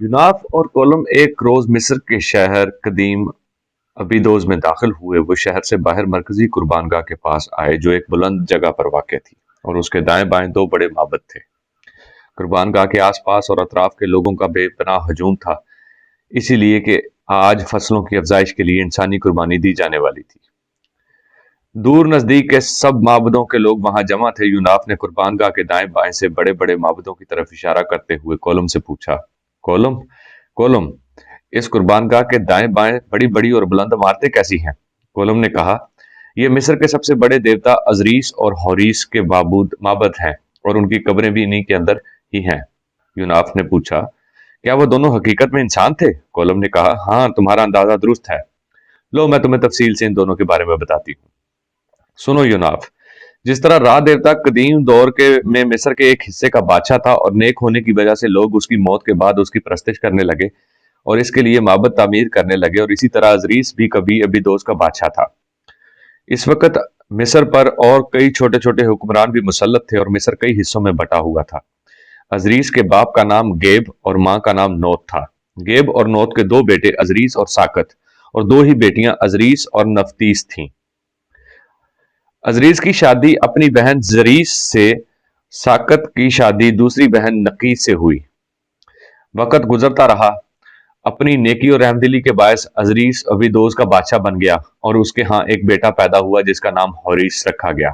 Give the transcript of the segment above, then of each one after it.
यूनाफ और कोलम एक रोज मिस्र के शहर कदीम अबीदोस में दाखिल हुए। वो शहर से बाहर मरकजी कुर्बानगाह के पास आए जो एक बुलंद जगह पर वाक़ थी और उसके दाएं बाएं दो बड़े माबद थे। कुर्बानगाह के आसपास और अतराफ के लोगों का बेपनाह हजूम था, इसीलिए कि आज फसलों की अफजाइश के लिए इंसानी कुर्बानी दी जाने वाली थी। दूर नजदीक के सब माबदों के लोग वहां जमा थे। यूनाफ ने कुर्बानगाह के दाएं बाएं से बड़े बड़े माबदों की तरफ इशारा करते हुए कोलम से पूछा, कोलम कोलम, इस कुर्बानगाह के दाएं बाएं बड़ी बड़ी और बुलंद इमारतें कैसी हैं? कोलम ने कहा, ये मिस्र के सबसे बड़े देवता अजरीस और हौरीस के माबद हैं और उनकी कब्रें भी इन्हीं के अंदर ही हैं। यूनाफ ने पूछा, क्या वो दोनों हकीकत में इंसान थे? कोलम ने कहा, हाँ, तुम्हारा अंदाजा दुरुस्त है। लो, मैं तुम्हें तफसील से इन दोनों के बारे में बताती हूँ। सुनो यूनाफ, जिस तरह रा देवता कदीम दौर के में मिस्र के एक हिस्से का बादशाह था और नेक होने की वजह से लोग उसकी मौत के बाद उसकी परस्तिश करने लगे और इसके लिए माबद तामीर करने लगे, और इसी तरह अजरीस भी कभी अबीदोस का बादशाह था। इस वक्त मिस्र पर और कई छोटे छोटे हुक्मरान भी मुसल्लत थे और मिस्र कई हिस्सों में बटा हुआ था। अजरीस के बाप का नाम गेब और मां का नाम नोत था। गेब और नोत के दो बेटे अजरीस और साकत, और दो ही बेटियां अजरीस और नफतीस थीं। अजरीस की शादी अपनी बहन जरीस से, साकत की शादी दूसरी बहन नकीस से हुई। वक्त गुजरता रहा। अपनी नेकी और रहमदिली के बायस अजरीस अबीदोस का बादशाह बन गया और उसके यहाँ एक बेटा पैदा हुआ जिसका नाम हौरीस रखा गया।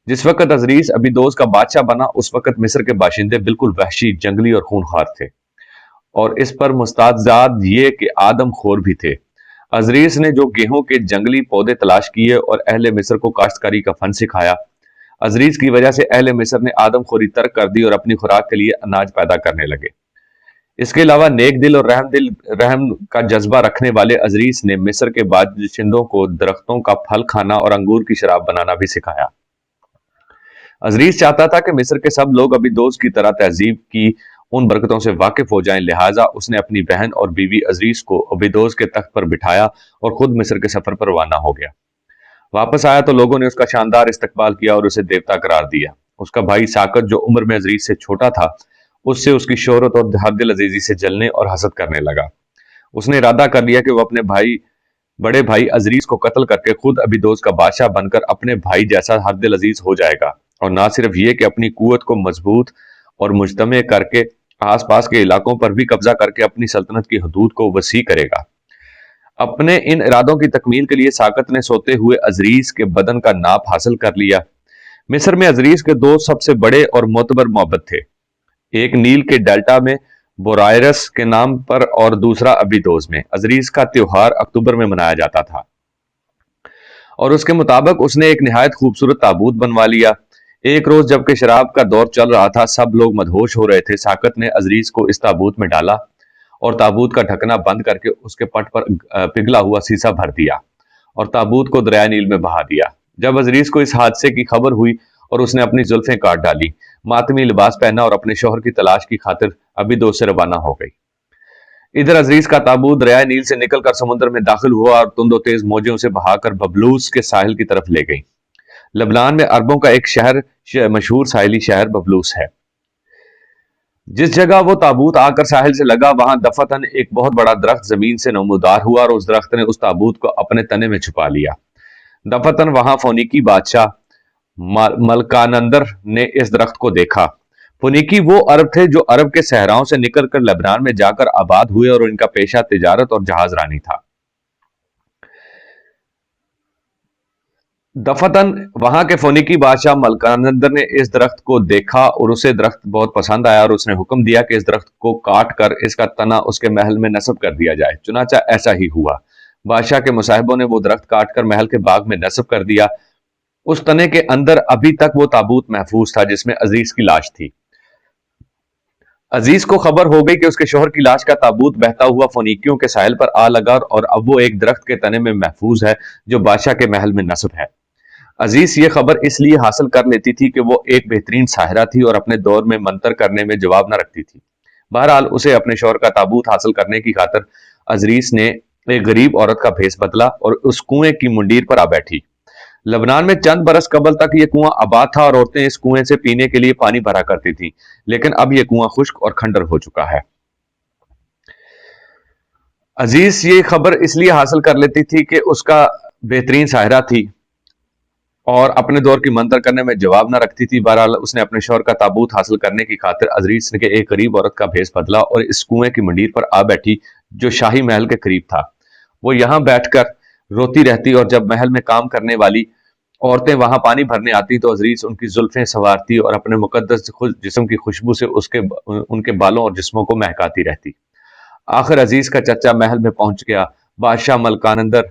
जिस वक्त अजरीस अबीदोस का बादशाह बना उस वक्त मिस्र के बाशिंदे बिल्कुल वहशी, जंगली और खूनखार थे, और इस पर मुस्ताजाद ये कि आदम खोर भी थे। अजरीस ने जो गेहूं के जंगली पौधे तलाश किए और अहले मिस्र को काश्तकारी का फन सिखाया। अजरीस की वजह से अहले मिस्र ने आदम खोरी तर्क कर दी और अपनी खुराक के लिए अनाज पैदा करने लगे। इसके अलावा नेक दिल और रहम का जज्बा रखने वाले अजरीस ने मिस्र के बाशिंदों को दरख्तों का फल खाना और अंगूर की शराब बनाना भी सिखाया। अजरीस चाहता था कि मिस्र के सब लोग अबीदोस की तरह तहजीब की उन बरकतों से वाकिफ हो जाएं, लिहाजा उसने अपनी बहन और बीवी अजरीस को अबीदोस के तख्त पर बिठाया और खुद मिस्र के सफर पर रवाना हो गया। वापस आया तो लोगों ने उसका शानदार इस्तकबाल किया और उसे देवता करार दिया। उसका भाई साकत, जो उम्र में अजरीस से छोटा था, उससे उसकी शोहरत और हरदिल अजीजी से जलने और हसद करने लगा। उसने इरादा कर लिया कि वह अपने बड़े भाई अजरीस को कत्ल करके खुद अबीदोस का बादशाह बनकर अपने भाई जैसा हरदिल अजीज हो जाएगा, और ना सिर्फ ये कि अपनी कुवत को मजबूत और मुजतमे करके आसपास के इलाकों पर भी कब्जा करके अपनी सल्तनत की हदूद को वसी करेगा। अपने इन इरादों की तकमील के लिए साकत ने सोते हुए अजरीस के बदन का नाप हासिल कर लिया। मिस्र में अजरीस के दो सबसे बड़े और मोतबर मोहब्बत थे, एक नील के डेल्टा में बोरायरस के नाम पर और दूसरा अबीदोस में। अजरीस का त्योहार अक्टूबर में मनाया जाता था और उसके मुताबिक उसने एक निहायत खूबसूरत ताबूत बनवा लिया। एक रोज जबकि शराब का दौर चल रहा था, सब लोग मदहोश हो रहे थे, साकत ने अजरीस को इस ताबूत में डाला और ताबूत का ढकना बंद करके उसके पट पर पिघला हुआ सीसा भर दिया और ताबूत को दरिया नील में बहा दिया। जब अजरीस को इस हादसे की खबर हुई और उसने अपनी जुल्फें काट डाली, मातमी लिबास पहना और अपने शौहर की तलाश की खातिर अबीदोस से रवाना हो गई। इधर अजरीस का ताबूत दरिया नील से निकलकर समुद्र में दाखिल हुआ और तुंदो तेज मौजें उसे बहाकर बबलूस के साहिल की तरफ ले गई। लबनान में अरबों का एक मशहूर साहिली शहर बबलूस है। जिस जगह वो ताबूत आकर साहिल से लगा, वहां दफतन एक बहुत बड़ा दरख्त जमीन से नमूदार हुआ और उस दरख्त ने उस ताबूत को अपने तने में छुपा लिया। दफतन वहां फोनिकी बादशाह मलकानंदर ने इस दरख्त को देखा। फोनिकी वो अरब थे जो अरब के सहराओं से निकलकर लेबनान में जाकर आबाद हुए और इनका पेशा तिजारत और जहाजरानी था। दफतन वहां के फोनिकी बादशाह मलकानंदर ने इस दरख्त को देखा और उसे दरख्त बहुत पसंद आया और उसने हुक्म दिया कि इस दरख्त को काट कर इसका तना उसके महल में नस्ब कर दिया जाए। चुनाचा ऐसा ही हुआ। बादशाह के मुसाहिबों ने वो दरख्त काट कर महल के बाग में नस्ब कर दिया। उस तने के अंदर अभी तक वो ताबूत महफूज था जिसमें अजीज की लाश थी। अजीज को खबर हो गई कि उसके शोहर की लाश का ताबूत बहता हुआ फोनिकियों के साहिल पर आ लगा और अब वो एक दरख्त के तने में महफूज है जो बादशाह के महल में नस्ब है। अजीज ये खबर इसलिए हासिल कर लेती थी कि वो एक बेहतरीन साहिरा थी और अपने दौर में मंतर करने में जवाब न रखती थी। बहरहाल उसे अपने शौहर का ताबूत हासिल करने की खातिर अजरीस ने एक गरीब औरत का भेस बदला और उस कुएं की मुंडीर पर आ बैठी। लबनान में चंद बरस कबल तक ये कुआं आबाद था और औरतें इस कुएं से पीने के लिए पानी भरा करती थीं, लेकिन अब यह कुआं खुश्क और खंडर हो चुका है। عزیز یہ خبر اس لیے حاصل کر لیتی تھی کہ اس کا بہترین ساحرہ تھی اور اپنے دور کی منتر کرنے میں جواب نہ رکھتی تھی۔ بہرحال اس نے اپنے شوہر کا تابوت حاصل کرنے کی خاطر عزیز کے ایک غریب عورت کا بھیس بدلا اور اس کنویں کی منڈیر پر آ بیٹھی جو شاہی محل کے قریب تھا۔ وہ یہاں بیٹھ کر روتی رہتی اور جب محل میں کام کرنے والی عورتیں وہاں پانی بھرنے آتی تو عزیز ان کی زلفیں سنوارتی اور اپنے مقدس جسم کی خوشبو سے ان کے بالوں اور جسموں کو مہکاتی رہتی۔ آخر عزیز کا چچا محل میں پہنچ گیا۔ بادشاہ ملکانندر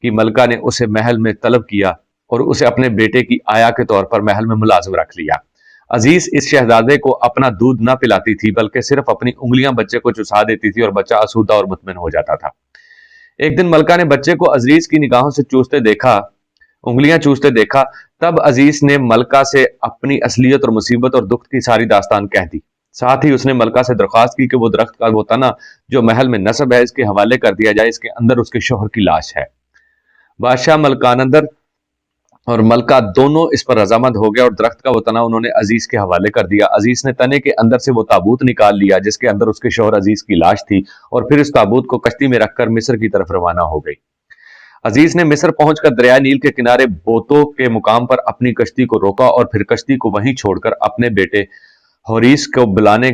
کی ملکہ نے اسے محل میں طلب کیا اور اسے اپنے بیٹے کی آیا کے طور پر محل میں ملازم رکھ لیا۔ عزیز اس شہزادے کو اپنا دودھ نہ پلاتی تھی بلکہ صرف اپنی انگلیاں بچے کو چسا دیتی تھی اور بچہ آسودہ اور مطمئن ہو جاتا تھا۔ ایک دن ملکہ نے بچے کو عزیز کی نگاہوں سے انگلیاں چوستے دیکھا، تب عزیز نے ملکہ سے اپنی اصلیت اور مصیبت اور دکھ کی ساری داستان کہہ دی۔ ساتھ ہی اس نے ملکہ سے درخواست کی کہ وہ درخت کا وہ تنا جو محل میں نصب ہے اس کے حوالے کر دیا جائے، اس کے اندر اس کے شوہر کی لاش ہے۔ بادشاہ ملکانندر اور ملکہ دونوں اس پر رضامند ہو گئے اور درخت کا وہ تنا انہوں نے عزیز کے حوالے کر دیا۔ عزیز نے تنے کے اندر سے وہ تابوت نکال لیا جس کے اندر اس کے شوہر عزیز کی لاش تھی اور پھر اس تابوت کو کشتی میں رکھ کر مصر کی طرف روانہ ہو گئی۔ عزیز نے مصر پہنچ کر دریائے نیل کے کنارے بوتو کے مقام پر اپنی کشتی کو روکا اور پھر کشتی کو وہیں چھوڑ کر اپنے بیٹے حوریس کو بلانے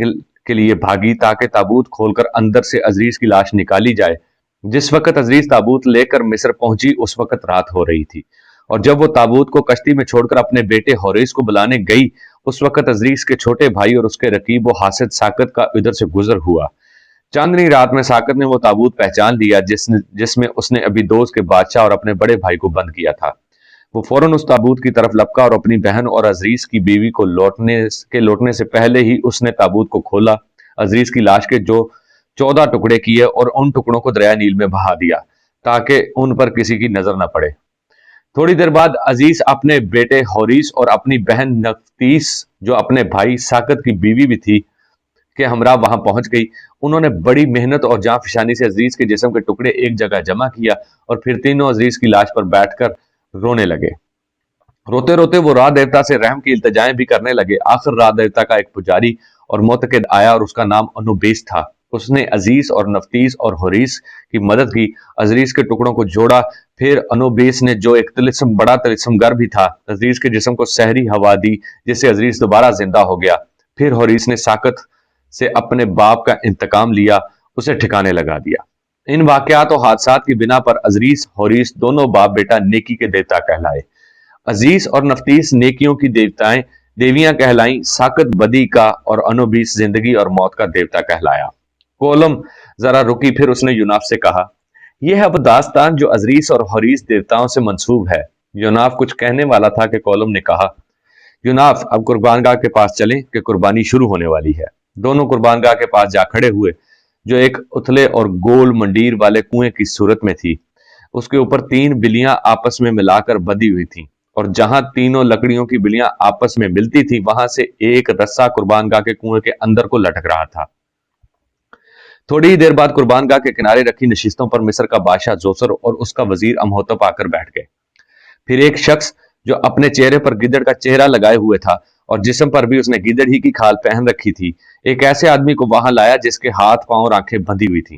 کے لیے بھاگی تاکہ تابوت کھول کر اندر سے عزیز کی لاش نکالی جائے۔ جس وقت عزیز تابوت لے کر مصر پہنچی اس وقت رات ہو رہی تھی اور جب وہ تابوت کو کشتی میں چھوڑ کر اپنے بیٹے حوریس کو بلانے گئی اس وقت عزیز کے چھوٹے بھائی اور اس کے رقیب و حاسد ساکت کا ادھر سے گزر ہوا۔ چاندنی رات میں ساکت نے وہ تابوت پہچان لیا جس میں اس نے ابیدوس کے بادشاہ اور اپنے بڑے بھائی کو بند کیا تھا۔ وہ فوراً اس تابوت کی طرف لپکا اور اپنی بہن اور عزیز کی بیوی کو لوٹنے سے پہلے ہی اس نے تابوت کو کھولا، عزیز کی لاش کے جو 14 ٹکڑے کیے اور ان ٹکڑوں کو دریائے نیل میں بہا دیا تاکہ ان پر کسی کی نظر نہ پڑے۔ تھوڑی دیر بعد عزیز اپنے بیٹے حوریس اور اپنی بہن نفتیس جو اپنے بھائی ساکت کی بیوی بھی تھی کے ہمراہ وہاں پہنچ گئی۔ انہوں نے بڑی محنت اور جاں فشانی سے عزیز کے جسم کے ٹکڑے ایک جگہ جمع کیا اور پھر تینوں عزیز کی لاش پر بیٹھ کر رونے لگے۔ روتے روتے وہ راہ دیوتا سے رحم کی التجائیں بھی کرنے لگے۔ آخر راہ دیوتا کا ایک پجاری اور معتقد آیا اور اس کا نام انوبیس تھا۔ اس نے عزیز اور نفتیس اور حوریس کی مدد کی، عزیز کے ٹکڑوں کو جوڑا۔ پھر انوبیس نے جو ایک بڑا طلسم گر بھی تھا عزیز کے جسم کو سحری ہوا دی جس سے عزیز دوبارہ زندہ ہو گیا۔ پھر حوریس نے ساکت سے اپنے باپ کا انتقام لیا، اسے ٹھکانے لگا دیا۔ ان واقعات و حادثات کی بنا پر عزیز حوریس دونوں باپ بیٹا نیکی کے دیوتا کہلائے۔ عزیز اور نفتیس نیکیوں کی دیویاں کہلائیں، ساکت بدی کا اور انوبیس زندگی اور موت کا دیوتا کہلایا۔ کولم ذرا رکی، پھر اس نے یوناف سے کہا، یہ ہے وہ داستان جو عزیز اور حوریس دیوتاؤں سے منسوب ہے۔ یوناف کچھ کہنے والا تھا کہ کولم نے کہا، یوناف اب قربان گاہ کے پاس چلیں کہ قربانی شروع ہونے والی ہے۔ دونوں قربان گاہ کے پاس جا کھڑے ہوئے جو ایک اتھلے اور گول منڈیر والے کنویں کی صورت میں تھی۔ اس کے اوپر 3 بلیاں آپس میں ملا کر بندھی ہوئی تھیں اور جہاں تینوں لکڑیوں کی بلیاں آپس میں ملتی تھی وہاں سے ایک رسہ قربان گاہ کے کنویں کے اندر کو لٹک رہا تھا۔ تھوڑی ہی دیر بعد قربان گاہ کے کنارے رکھی نشستوں پر مصر کا بادشاہ زوسر اور اس کا وزیر امہوتپ آ کر بیٹھ گئے۔ پھر ایک شخص جو اپنے چہرے پر گیدڑ کا چہرہ لگائے ہوئے تھا اور جسم پر بھی اس نے گیدڑ ہی کی کھال پہن رکھی تھی، ایک ایسے آدمی کو وہاں لایا جس کے ہاتھ پاؤں اور آنکھیں بندھی ہوئی تھیں۔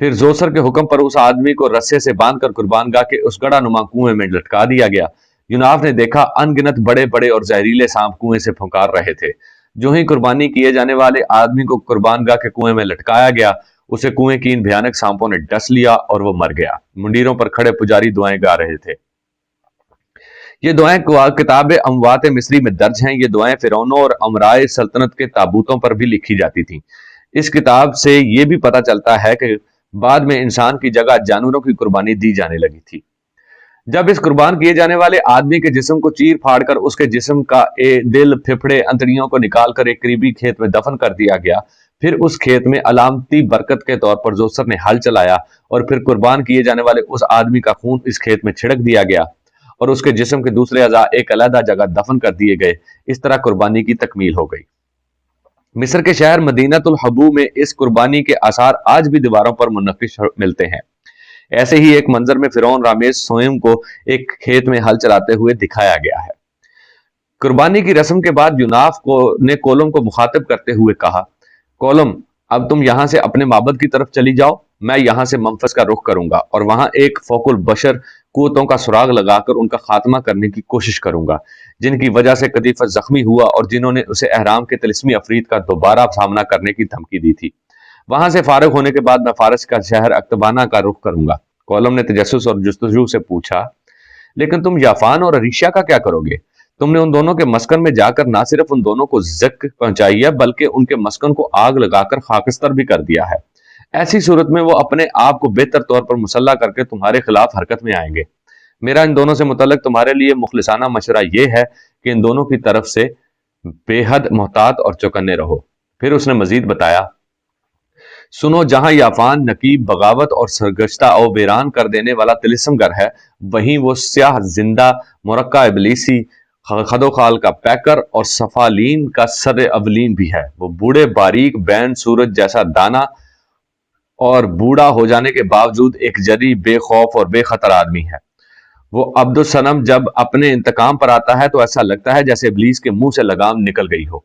پھر زوسر کے حکم پر اس آدمی کو رسے سے باندھ کر قربان گاہ کے اس گڑھا نما کنویں میں لٹکا دیا گیا۔ یوناف نے دیکھا ان گنت بڑے بڑے اور زہریلے سانپ کنویں سے پھنکار رہے تھے۔ جو ہی قربانی کیے جانے والے آدمی کو قربان گاہ کے کنویں میں لٹکایا گیا، اسے کنویں کی ان بھیانک سانپوں نے ڈس لیا اور وہ مر گیا۔ منڈیروں پر کھڑے پجاری دعائیں گا رہے تھے۔ یہ دعائیں کتاب اموات مصری میں درج ہیں۔ یہ دعائیں فرعونوں اور امرائے سلطنت کے تابوتوں پر بھی لکھی جاتی تھیں۔ اس کتاب سے یہ بھی پتہ چلتا ہے کہ بعد میں انسان کی جگہ جانوروں کی قربانی دی جانے لگی تھی۔ جب اس قربان کیے جانے والے آدمی کے جسم کو چیر پھاڑ کر اس کے جسم کا دل، پھپھڑے، انتڑیوں کو نکال کر ایک قریبی کھیت میں دفن کر دیا گیا، پھر اس کھیت میں علامتی برکت کے طور پر زوسر نے ہل چلایا اور پھر قربان کیے جانے والے اس آدمی کا خون اس کھیت میں چھڑک دیا گیا اور اس کے جسم کے دوسرے اعضاء ایک علیحدہ جگہ دفن کر دیے گئے۔ اس طرح قربانی کی تکمیل ہو گئی۔ مصر کے شہر مدینۃ الحبو میں اس قربانی کے آثار آج بھی دیواروں پر منقش ملتے ہیں۔ ایسے ہی ایک منظر میں فرعون رامز سوئم کو ایک کھیت میں ہل چلاتے ہوئے دکھایا گیا ہے۔ قربانی کی رسم کے بعد یوناف نے کولم کو مخاطب کرتے ہوئے کہا، کولم اب تم یہاں سے اپنے معبد کی طرف چلی جاؤ میں یہاں سے منفذ کا رخ کروں گا اور وہاں ایک فوق البشر قوتوں کا سراغ لگا کر ان کا خاتمہ کرنے کی کوشش کروں گا، جن کی وجہ سے قدیفہ زخمی ہوا اور جنہوں نے اسے احرام کے طلسمی عفریت کا دوبارہ سامنا کرنے کی دھمکی دی تھی۔ وہاں سے فارغ ہونے کے بعد میں فارس کا شہر اکتبانہ کا رخ کروں گا۔ کولم نے تجسس اور جستجو سے پوچھا، لیکن تم یافان اور اریشیا کا کیا کرو گے؟ تم نے ان دونوں کے مسکن میں جا کر نہ صرف ان دونوں کو زک پہنچائی ہے بلکہ ان کے مسکن کو آگ لگا کر خاکستر بھی کر دیا ہے۔ ایسی صورت میں وہ اپنے آپ کو بہتر طور پر مسلح کر کے تمہارے خلاف حرکت میں آئیں گے۔ میرا ان دونوں سے متعلق تمہارے لیے مخلصانہ مشورہ یہ ہے کہ ان دونوں کی طرف سے بے حد محتاط اور چوکنے رہو۔ پھر اس نے مزید بتایا، سنو، جہاں یافان نقیب، بغاوت اور سرگشتہ او ویران کر دینے والا طلسم گر ہے، وہیں وہ سیاہ زندہ مرکہ ابلیسی، خد و خال کا پیکر اور صفالین کا سر اولین بھی ہے۔ وہ بوڑھے باریک بین سورج جیسا دانا اور بوڑھا ہو جانے کے باوجود ایک جری، بے خوف اور بے خطر آدمی ہے۔ وہ عبد الصنم جب اپنے انتقام پر آتا ہے تو ایسا لگتا ہے جیسے ابلیس کے منہ سے لگام نکل گئی ہو۔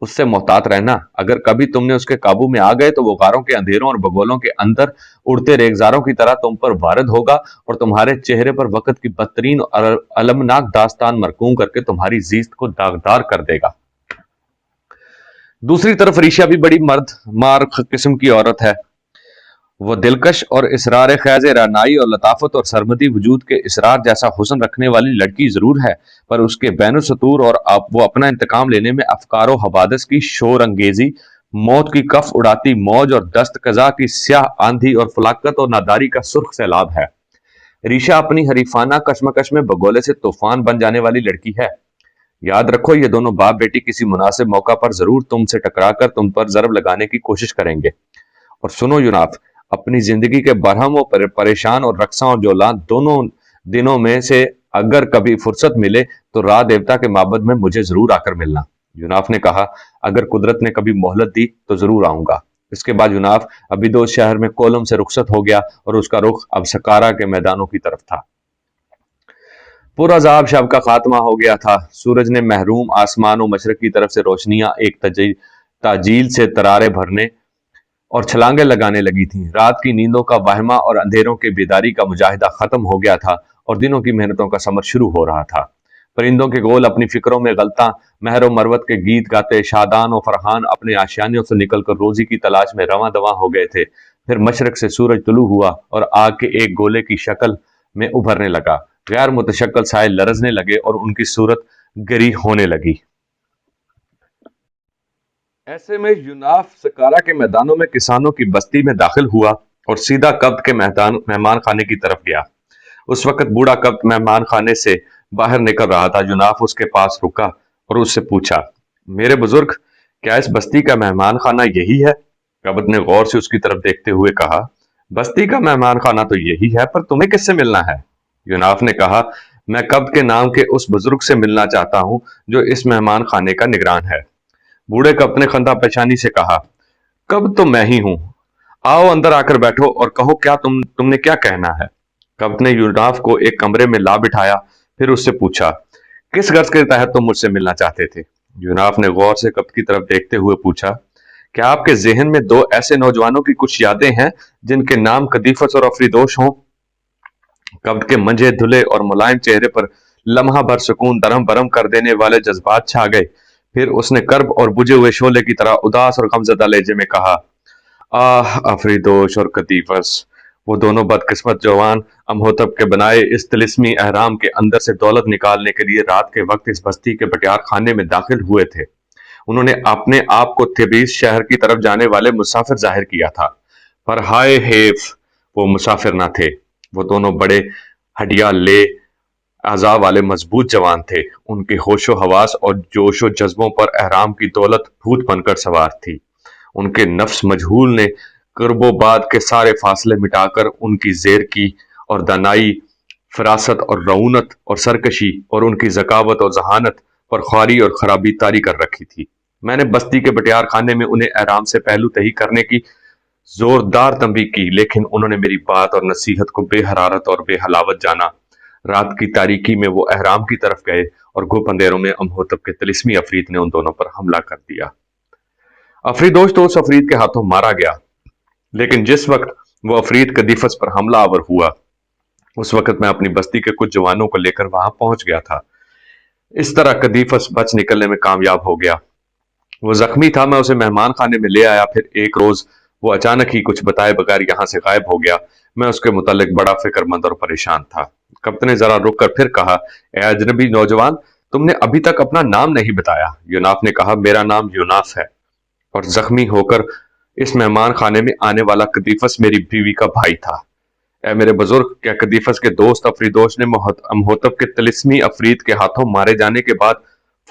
اس سے محتاط رہنا، اگر کبھی تم نے اس کے قابو میں آ گئے تو وہ غاروں کے اندھیروں اور بگولوں کے اندر اڑتے ریگزاروں کی طرح تم پر وارد ہوگا اور تمہارے چہرے پر وقت کی بدترین اور المناک داستان مرقوم کر کے تمہاری زیست کو داغدار کر دے گا۔ دوسری طرف ریشا بھی بڑی مرد مار قسم کی عورت ہے۔ وہ دلکش اور اسرار خیز رعنائی اور لطافت اور سرمدی وجود کے اسرار جیسا حسن رکھنے والی لڑکی ضرور ہے، پر اس کے بین السطور اور وہ اپنا انتقام لینے میں افکار و حوادث کی شور انگیزی، موت کی کف اڑاتی موج اور دست قضا کی سیاہ آندھی اور فلاکت اور ناداری کا سرخ سیلاب ہے۔ ریشا اپنی حریفانہ کشمکش میں بگولے سے طوفان بن جانے والی لڑکی ہے۔ یاد رکھو، یہ دونوں باپ بیٹی کسی مناسب موقع پر ضرور تم سے ٹکرا کر تم پر ضرب لگانے کی کوشش کریں گے۔ اور سنو یوناف، اپنی زندگی کے برہم و پریشان اور رقصاں اور جولاں دونوں دنوں میں سے اگر کبھی فرصت ملے تو را دیوتا کے معبد میں مجھے ضرور آ کر ملنا۔ یوناف نے کہا، اگر قدرت نے کبھی مہلت دی تو ضرور آؤں گا۔ اس کے بعد یوناف ابیدوس شہر میں کولم سے رخصت ہو گیا اور اس کا رخ اب سکارا کے میدانوں کی طرف تھا۔ پورعذاب شب کا خاتمہ ہو گیا تھا۔ سورج نے محروم آسمان و مشرق کی طرف سے روشنیاں ایک تاجیل سے ترارے بھرنے اور چھلانگیں لگانے لگی تھیں۔ رات کی نیندوں کا واہمہ اور اندھیروں کے بیداری کا مجاہدہ ختم ہو گیا تھا اور دنوں کی محنتوں کا ثمر شروع ہو رہا تھا۔ پرندوں کے گول اپنی فکروں میں غلطاں مہر و مروت کے گیت گاتے، شادان و فرحان اپنے آشیانیوں سے نکل کر روزی کی تلاش میں رواں دواں ہو گئے تھے۔ پھر مشرق سے سورج طلوع ہوا اور آگ کے ایک گولے کی شکل میں ابھرنے لگا۔ غیر متشکل سائے لرزنے لگے اور ان کی صورت گری ہونے لگی۔ ایسے میں یوناف سکارا کے میدانوں میں کسانوں کی بستی میں داخل ہوا اور سیدھا کبت کے مہمان خانے کی طرف گیا۔ اس وقت بوڑھا کبت مہمان خانے سے باہر نکل رہا تھا۔ یوناف اس کے پاس رکا اور اس سے پوچھا، میرے بزرگ، کیا اس بستی کا مہمان خانہ یہی ہے؟ کبت نے غور سے اس کی طرف دیکھتے ہوئے کہا، بستی کا مہمان خانہ تو یہی ہے، پر تمہیں کس سے ملنا ہے؟ یوناف نے کہا، میں کبت کے نام کے اس بزرگ سے ملنا چاہتا ہوں جو اس مہمان خانے کا نگران ہے۔ بوڑھے کبت نے خندہ پیشانی سے کہا، کبت تو میں ہی ہوں، آؤ اندر آ کر بیٹھو اور کہو کیا تم نے کیا کہنا ہے۔ کبت نے یوناف کو ایک کمرے میں لا بٹھایا، پھر اس سے پوچھا، کس غرض کے تحت تم مجھ سے ملنا چاہتے تھے؟ یوناف نے غور سے کبت کی طرف دیکھتے ہوئے پوچھا، کیا آپ کے ذہن میں دو ایسے نوجوانوں کی کچھ یادیں ہیں جن کے نام قدیفس اور افریدوش ہوں؟ کبت کے منجھے دھلے اور ملائم چہرے پر لمحہ بھر سکون درہم برہم کر دینے والے جذبات چھا گئے۔ پھر اس نے کرب اور بجھے ہوئے شعلے کی طرح اداس اور غمزدہ لہجے میں کہا، آہ افریدوش اور قدیفس، وہ دونوں بدقسمت جوان امہوتب کے بنائے اس طلسمی احرام کے اندر سے دولت نکالنے کے لیے رات کے وقت اس بستی کے بٹیار خانے میں داخل ہوئے تھے۔ انہوں نے اپنے آپ کو تھیبیس شہر کی طرف جانے والے مسافر ظاہر کیا تھا، پر ہائے حیف، وہ مسافر نہ تھے۔ وہ دونوں بڑے ہڈیا لے اعضاء والے مضبوط جوان تھے۔ ان کے ہوش و حواس اور جوش و جذبوں پر احرام کی دولت بھوت بن کر سوار تھی۔ ان کے نفس مجہول نے قرب و بعد کے سارے فاصلے مٹا کر ان کی زیر کی اور دانائی، فراست اور رعونت اور سرکشی اور ان کی ذکاوت اور ذہانت پر خواری اور خرابی طاری کر رکھی تھی۔ میں نے بستی کے بٹیار خانے میں انہیں احرام سے پہلو تہی کرنے کی زوردار تنبیہ کی، لیکن انہوں نے میری بات اور نصیحت کو بے حرارت اور بے حلاوت جانا۔ رات کی تاریکی میں وہ احرام کی طرف گئے اور گھپ اندھیروں میں امہوتب کے طلسمی عفریت نے ان دونوں پر حملہ کر دیا۔ افریدوش تو اس عفریت کے ہاتھوں مارا گیا، لیکن جس وقت वो अफरीद कदीफस पर हमला आवर हुआ। उस वक्त मैं अपनी बस्ती के कुछ जवानों को लेकर वहां पहुंच गया था। इस तरह कदीफस बच निकलने में कामयाब हो गया। वो जख्मी था, मैं उसे मेहमान खाने में ले आया। फिर एक रोज वो अचानक ही कुछ बताए बगैर यहां से गायब हो गया। मैं उसके मुतालिक बड़ा फिक्रमंद और परेशान था। कप्तान ने जरा रुक कर फिर कहा, ए अजनबी नौजवान, तुमने अभी तक अपना नाम नहीं बताया। यूनाफ ने कहा, मेरा नाम यूनाफ है और जख्मी होकर इस मेहमान खाने में आने वाला कदीफस मेरी बीवी का भाई था। ए मेरे बुजुर्ग, क्या कदीफस के दोस्त अफरीदोश ने अमहोतब के तिलिस्मी अफरीद के हाथों मारे जाने के बाद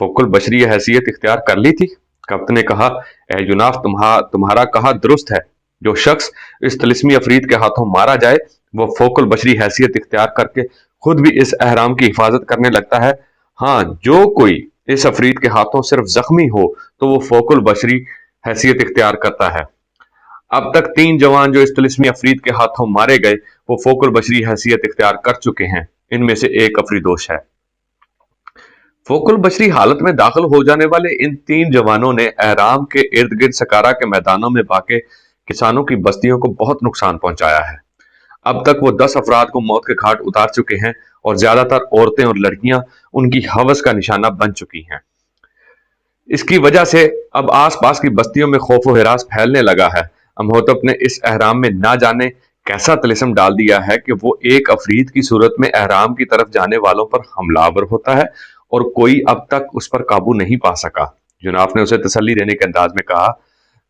फोकुल बशरी हैसियत इख्तियार कर ली थी? कप्तान ने कहा, ए यूनाफ, तुम्हारा कहा दुरुस्त है। जो शख्स इस तिलिस्मी अफरीद के हाथों मारा जाए वो फोकुल बशरी हैसियत इख्तियार करके खुद भी इस अहराम की हिफाजत करने लगता है। हाँ, जो कोई इस अफरीद के हाथों सिर्फ जख्मी हो तो वो फोकुल बशरी हैसियत इख्तियार करता है। अब तक 3 जवान जो इस तिलिस्मी अफरीद के हाथों मारे गए वो फोकुल बशरी हैसियत इख्तियार कर चुके हैं। इनमें से एक अफरीदोश है। फोकुल बशरी हालत में दाखिल हो जाने वाले इन 3 जवानों ने अहराम के इर्द गिर्द सकारा के मैदानों में वाक़े किसानों की बस्तियों को बहुत नुकसान पहुंचाया है। अब तक वो 10 अफराद को मौत के घाट उतार चुके हैं और ज्यादातर औरतें और लड़कियां उनकी हवस का निशाना बन चुकी हैं। इसकी वजह से अब आसपास की बस्तियों में खौफ व हिरास फैलने लगा है। अमहोतब ने इस अहराम में ना जाने कैसा तिलिस्म डाल दिया है कि वो एक अफरीद की सूरत में अहराम की तरफ जाने वालों पर हमलावर होता है और कोई अब तक उस पर काबू नहीं पा सका। जुनाफ ने उसे तसल्ली देने के अंदाज में कहा,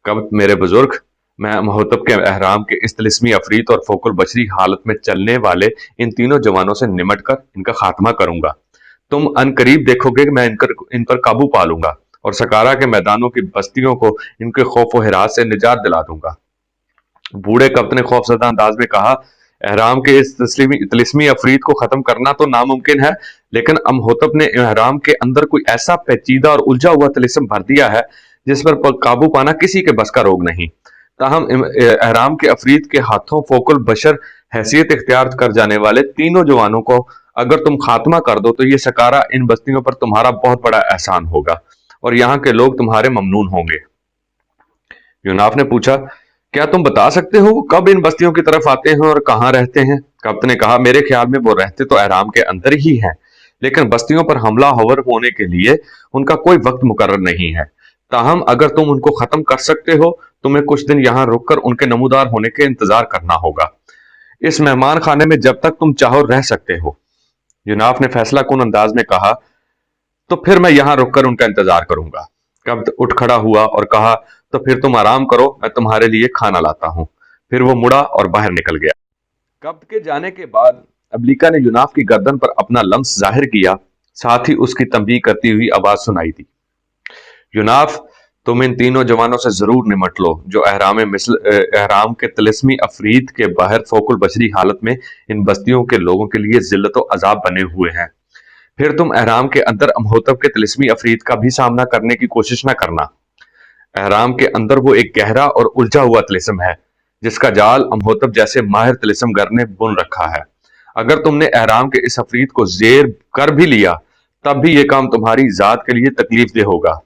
कब मेरे बुजुर्ग, मैं अमहोतब के अहराम के इस तिलिस्मी अफरीद और फोकुल बशरी हालत में चलने वाले इन तीनों जवानों से निमट कर इनका खात्मा करूंगा। तुम अनकरीब देखोगे कि मैं इन पर काबू पा लूंगा और सकारा के मैदानों की बस्तियों को इनके खौफ व हिरास से निजात दिला दूंगा। बूढ़े कप्तान ने खौफजदा अंदाज में कहा, एहराम के इस तिलिस्मी अफरीद को खत्म करना तो नामुमकिन है, लेकिन अमहोतब ने एहराम के अंदर कोई ऐसा पेचीदा और उलझा हुआ तिलिस्म भर दिया है जिस पर काबू पाना किसी के बस का रोग नहीं। ताहम एहराम के अफरीद के हाथों फोकुल बशर हैसियत इख्तियार कर जाने वाले तीनों जवानों को अगर तुम खात्मा कर दो तो ये सकारा इन बस्तियों पर तुम्हारा बहुत बड़ा एहसान होगा और यहाँ के लोग तुम्हारे ममनून होंगे। यूनाफ ने पूछा, क्या तुम बता सकते हो कब इन बस्तियों की तरफ आते हैं और कहाँ रहते हैं? कप्तान ने कहा, मेरे ख्याल में वो रहते तो एहराम के अंदर ही हैं, लेकिन बस्तियों पर हमला हवर होने के लिए उनका कोई वक्त मुकर्रर नहीं है। ताहम अगर तुम उनको खत्म कर सकते हो, तुम्हें कुछ दिन यहाँ रुककर उनके नमूदार होने के इंतजार करना होगा। इस मेहमान खाने में जब तक तुम चाहो रह सकते हो। यूनाफ ने फैसला कुन अंदाज में कहा, तो फिर मैं यहाँ रुककर उनका इंतजार करूंगा। कब्त उठ खड़ा हुआ और कहा, तो फिर तुम आराम करो, मैं तुम्हारे लिए खाना लाता हूं। फिर वो मुड़ा और बाहर निकल गया। कब्त के जाने के बाद अब्लिका ने यूनाफ की गर्दन पर अपना लम्स जाहिर किया, साथ ही उसकी तंबीह करती हुई आवाज सुनाई दी, यूनाफ, तुम इन तीनों जवानों से जरूर निमट लो जो एहराम के तिलिस्मी अफरीद के बाहर फोकुल बशरी हालत में इन बस्तियों के लोगों के लिए जिल्लत व अजाब बने हुए हैं। फिर तुम एहराम के अंदर अमहोतब के तिलिस्मी अफरीद का भी सामना करने की कोशिश न करना। एहराम के अंदर वो एक गहरा और उलझा हुआ तिलिस्म है जिसका जाल अमहोतब जैसे माहिर तिलिस्मगर ने बुन रखा है। अगर तुमने एहराम के इस अफरीद को जेर कर भी लिया तब भी यह काम तुम्हारी जात के लिए तकलीफ दे होगा,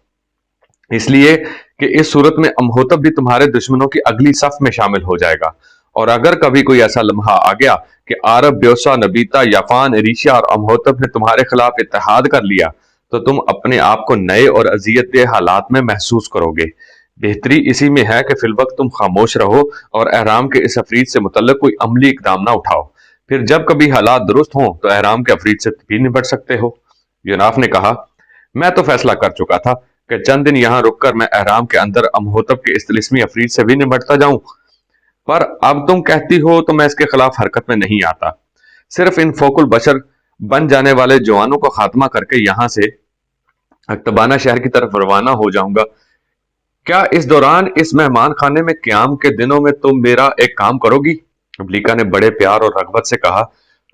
इसलिए कि इस सूरत में अमहोतब भी तुम्हारे दुश्मनों की अगली सफ में शामिल हो जाएगा। और अगर कभी कोई ऐसा लम्हा आ गया कि अरब, ब्योसा, नबीता, याफान, एरिशिया और अमहोतब ने तुम्हारे खिलाफ इत्तेहाद कर लिया तो तुम अपने आप को नए और अजियतदेह हालात में महसूस करोगे। बेहतरी इसी में है कि फिलवक्त तुम खामोश रहो और एहराम के इस अफरीद से मुतल्लिक कोई अमली इकदाम ना उठाओ। फिर जब कभी हालात दुरुस्त हों तो एहराम के अफरीद से भी निपट सकते हो। यूनाफ ने कहा, मैं तो फैसला कर चुका था कि चंद दिन यहां रुककर मैं एहराम के अंदर अमहोतब के इस तिलिस्मी अफरीद से भी निपटता जाऊं, पर अब तुम कहती हो तो मैं इसके खिलाफ हरकत में नहीं आता। सिर्फ इन फोकुल बशर बन जाने वाले जवानों को खात्मा करके यहां से अक्तबाना शहर की तरफ रवाना हो जाऊंगा। क्या इस दौरान इस मेहमान खाने में क्याम के दिनों में तुम मेरा एक काम करोगी? अब्लिका ने बड़े प्यार और रगबत से कहा,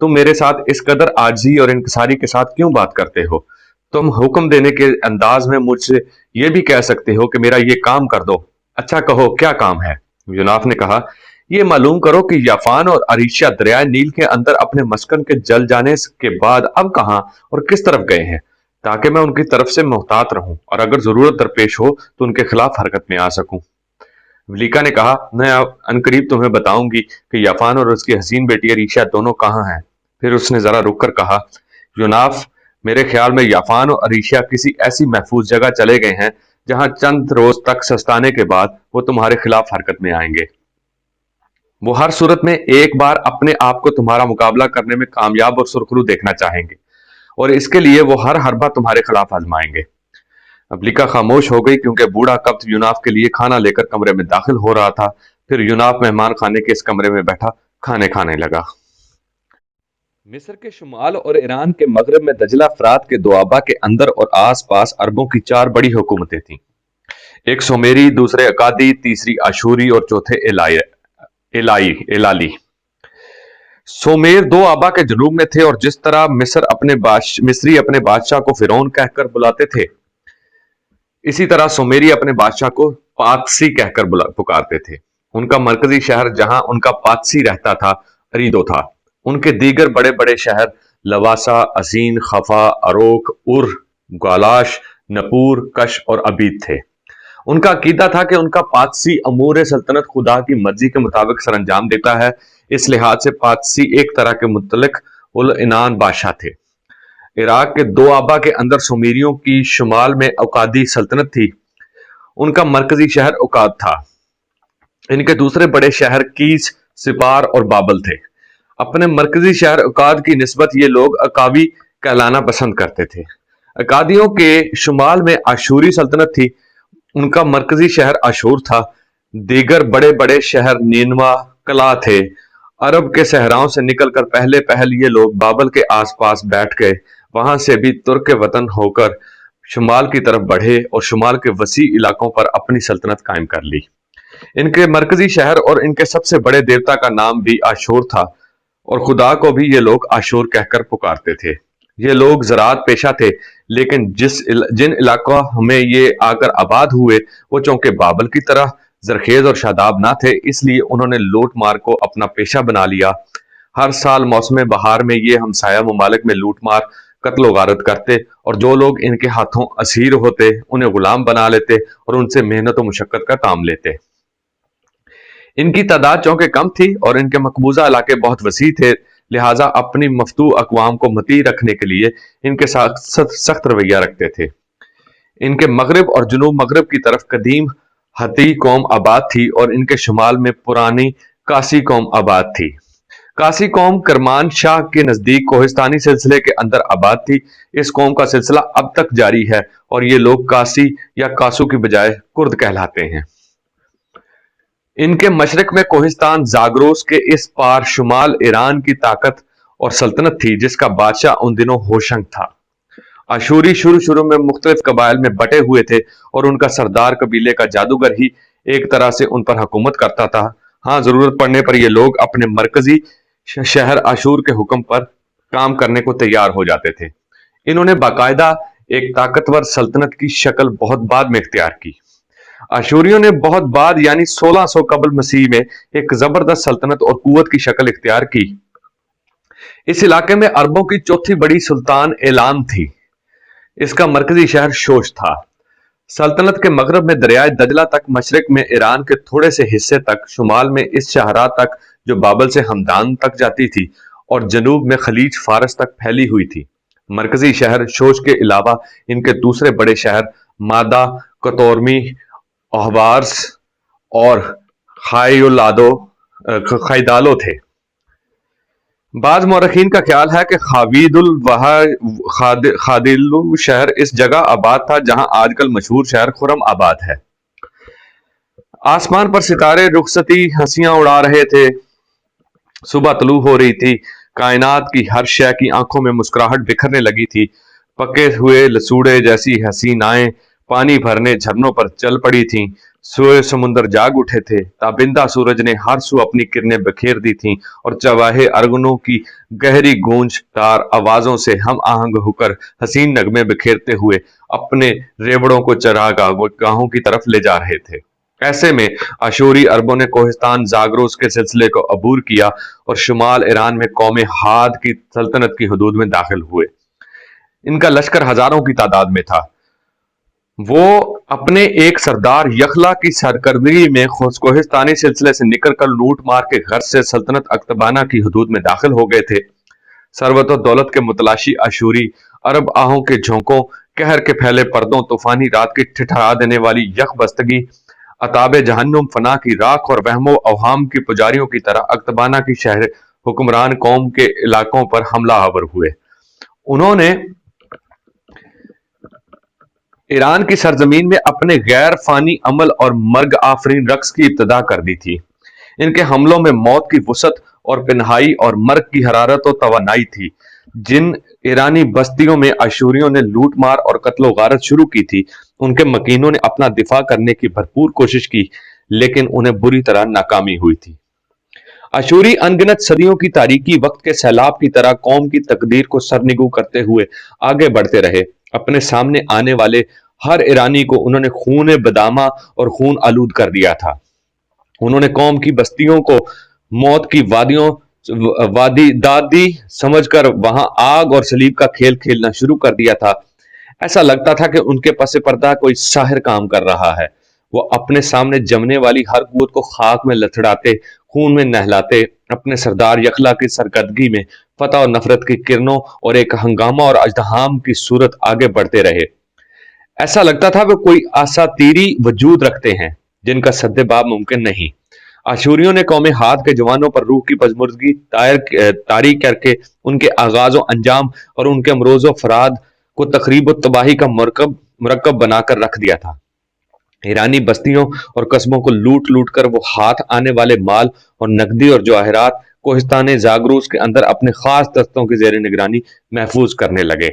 तुम मेरे साथ इस कदर आजिजी और इंकसारी के साथ क्यों बात करते हो? तुम हुक्म देने के अंदाज में मुझसे यह भी कह सकते हो कि मेरा ये काम कर दो। अच्छा कहो, क्या काम है? यूनाफ ने कहा, यह मालूम करो कि याफान और अरीशिया दरियाए नील के अंदर अपने मस्कन के जल जाने के बाद अब कहां और किस तरफ गए हैं, ताकि मैं उनकी तरफ से मोहतात रहूं और अगर जरूरत दरपेश हो तो उनके खिलाफ हरकत में आ सकूं। वलीका ने कहा, मैं अनकरीब तुम्हें बताऊंगी कि याफान और उसकी हसीन बेटी अरीशा दोनों कहाँ हैं। फिर उसने जरा रुक कर कहा, यूनाफ, मेरे ख्याल में याफान और अरीशा किसी ऐसी महफूज जगह चले गए हैं जहां चंद रोज तक सस्ताने के बाद वो तुम्हारे खिलाफ हरकत में आएंगे। वो हर सूरत में एक बार अपने आप को तुम्हारा मुकाबला करने में कामयाब और सुरखरू देखना चाहेंगे, और इसके लिए वो हर हरबा तुम्हारे खिलाफ आजमाएंगे। अब्लिका खामोश हो गई क्योंकि बूढ़ा कब्त यूनाफ के लिए खाना लेकर कमरे में दाखिल हो रहा था। फिर यूनाफ मेहमान खाने के इस कमरे में बैठा खाने खाने लगा। मिस्र के शुमाल और ईरान के मगरब में दजला फरात के दोआबा के अंदर और आस पास अरबों की 4 बड़ी हुकूमतें थीं। एक सुमेरी, दूसरे अकादी, तीसरी आशूरी और चौथे एलाली। सुमेर दो आबा के जनूब में थे, और जिस तरह मिस्री अपने बादशाह को फिरौन कहकर बुलाते थे, इसी तरह सुमेरी अपने बादशाह को पातसी कहकर पुकारते थे। उनका मरकजी शहर जहां उनका पातसी रहता था, अरीदो था। उनके दीगर बड़े बड़े शहर लवासा, असीन, खफा, अरोक, उर, ग्वालाश, नपूर, कश और अबीद थे। उनका अकीदा था कि उनका पातसी अमूर सल्तनत खुदा की मर्जी के मुताबिक सरंजाम देता है। इस लिहाज से पातसी एक तरह के मुतलक उल इनान बादशाह थे। इराक के दो आबा के अंदर सुमेरियों की शुमाल में औकादी सल्तनत थी। उनका मरकजी शहर औकाद था। इनके दूसरे बड़े शहर कीस, सिपार और बाबल थे। अपने मरकजी शहर औकाद की निस्बत ये लोग अकावी कहलाना पसंद करते थे। अकादियों के शुमाल में आशूरी सल्तनत थी। उनका मरकजी शहर आशूर था। दीगर बड़े बड़े शहर नीनवा, कला थे। अरब के सहराओं से निकलकर पहले पहल ये लोग बाबल के आसपास बैठ गए। वहां से भी तुर्क वतन होकर शुमाल की तरफ बढ़े और शुमाल के वसी इलाकों पर अपनी सल्तनत कायम कर ली। इनके मरकजी शहर और इनके सबसे बड़े देवता का नाम भी आशूर था, और खुदा को भी ये लोग आशूर कहकर पुकारते थे। ये लोग ज़राअत पेशा थे, लेकिन जिन इलाकों में ये आकर आबाद हुए वो चौंके बाबल की तरह जरखेज और शादाब ना थे, इसलिए उन्होंने लूट मार को अपना पेशा बना लिया। हर साल मौसम बहार में ये हमसाया ममालिक में लूट मार, कत्ल गारत करते, और जो लोग इनके हाथों असीर होते उन्हें गुलाम बना लेते और उनसे मेहनत और मुशक्कत का काम लेते। इनकी तादाद चौंके कम थी और इनके मकबूजा इलाके बहुत वसी थे, लिहाजा अपनी मफतू अकवाम को मती रखने के लिए इनके साथ सख्त रवैया रखते थे। इनके मगरब और जुनूब मगरब की तरफ कदीम हती कौम आबाद थी, और इनके शुमाल में पुरानी कासी कौम आबाद थी। कासी कौम करमान शाह के नजदीक कोहिस्तानी सिलसिले के अंदर आबाद थी। इस कौम का सिलसिला अब तक जारी है, और ये लोग कासी या कासू की बजाय कुर्द कहलाते हैं। इनके मशरक में कोहिस्तान जागरोस के इस पार शुमाल ईरान की ताकत और सल्तनत थी, जिसका बादशाह उन दिनों होशंग था। आशूरी शुरू में मुख्तलिफ कबाइल में बटे हुए थे, और उनका सरदार कबीले का जादूगर ही एक तरह से उन पर हुकूमत करता था। हाँ, जरूरत पड़ने पर ये लोग अपने मरकजी शहर आशूर के हुक्म पर काम करने को तैयार हो जाते थे। इन्होंने बाकायदा एक ताकतवर सल्तनत की शक्ल बहुत बाद में इख्तियार की। आशूरियों ने बहुत बाद यानी 1600 कबल मसीह में एक जबरदस्त सल्तनत और कुवत की शक्ल इख्तियार की। इस इलाके में अरबों की चौथी बड़ी सुल्तान एलान थी। इसका मरकजी शहर शोश था। सल्तनत के मगरब में दरियाए दजला तक, मशरक में ईरान के थोड़े से हिस्से तक, शुमाल में इस शहरा तक जो बाबल से हमदान तक जाती थी, और जनूब में खलीज फारस तक फैली हुई थी। मरकजी शहर शोश के अलावा इनके दूसरे बड़े शहर मादा, कतौरमी, ओहबार्स और खाइदालो थे। बाज मौरखीन का ख्याल है कि खादिलु शहर इस जगह आबाद था जहां आजकल मशहूर शहर खुरम आबाद है। आसमान पर सितारे रुखसती हंसियां उड़ा रहे थे। सुबह तलू हो रही थी। कायनात की हर शय की आंखों में मुस्कुराहट बिखरने लगी थी। पके हुए लसूड़े जैसी हसीनाएं पानी भरने झरनों पर चल पड़ी थीं। सोए समुंदर जाग उठे थे। ताबिंदा सूरज ने हर सू अपनी किरणें बिखेर दी थीं, और चवाहे अरगनों की गहरी गूंजदार आवाजों से हम आहंग होकर हसीन नगमे बिखेरते हुए अपने रेवड़ों को चरागाहों की तरफ ले जा रहे थे। ऐसे में आशूरी अरबों ने कोहिस्तान जागरोस के सिलसिले को अबूर किया और शुमाल ईरान में कौम हाद की सल्तनत की हदूद में दाखिल हुए। इनका लश्कर हजारों की तादाद में था। वो अपने एक सरदार यखला की सरकर्दगी में कोहिस्तानी सिलसिले से निकलकर लूट मार के घर से सल्तनत अक्तबाना की हदूद में दाखिल हो गए थे। सरवत और दौलत के मुतलाशी अशूरी अरब आहों के झोंकों, कहर के फैले पर्दों, तूफानी रात की ठिठरा देने वाली यख बस्तगी, अताब जहन्नुम, फना की राख और वहमो अवहाम की पुजारियों की तरह अक्तबाना की शहर हुक्मरान कौम के इलाकों पर हमला आवर हुए। उन्होंने ईरान की सरजमीन में अपने गैर फानी अमल और मर्ग आफरीन रक्स की इब्तदा कर दी थी। इनके हमलों में मौत की वसत और पिनहाई और मर्ग की हरारत और तवानाई थी। जिन ईरानी बस्तियों में अशूरियों ने लूट मार और कत्लो गारत शुरू की थी, उनके मकीनों ने अपना दिफा करने की भरपूर कोशिश की, लेकिन उन्हें बुरी तरह नाकामी हुई थी। अशूरी अनगिनत सदियों की तारीकी वक्त के सैलाब की तरह कौम की तकदीर को सरनिगू करते हुए आगे बढ़ते रहे। अपने सामने आने वाले हर ईरानी को उन्होंने खून बदामा और खून आलूद कर दिया था। उन्होंने कौम की बस्तियों को मौत की वादियों वादी दादी समझकर वहां आग और सलीब का खेल खेलना शुरू कर दिया था। ऐसा लगता था कि उनके पस पर्दा कोई साहिर काम कर रहा है। वो अपने सामने जमने वाली हर कुवत को खाक में लथड़ाते, खून में नहलाते, अपने सरदार यखला की सरकदगी में फतह और नफरत की किरणों और एक हंगामा और अजदहाम की सूरत आगे बढ़ते रहे। ऐसा लगता था वे कोई असातीरी वजूद रखते हैं जिनका सद्देबाब मुमकिन नहीं। आशूरियों ने कौमे हाथ के जवानों पर रूह की पजमुर्दगी तारी करके उनके आगाज और अंजाम और उनके अमरोज फराद को तकरीब और तबाही का मरकब बनाकर रख दिया था। ईरानी बस्तियों और कस्बों को लूट लूट कर वो हाथ आने वाले माल और नकदी और जवाहरात कोहिस्तान जागरूस के अंदर अपने खास दस्तों की जेर निगरानी महफूज करने लगे।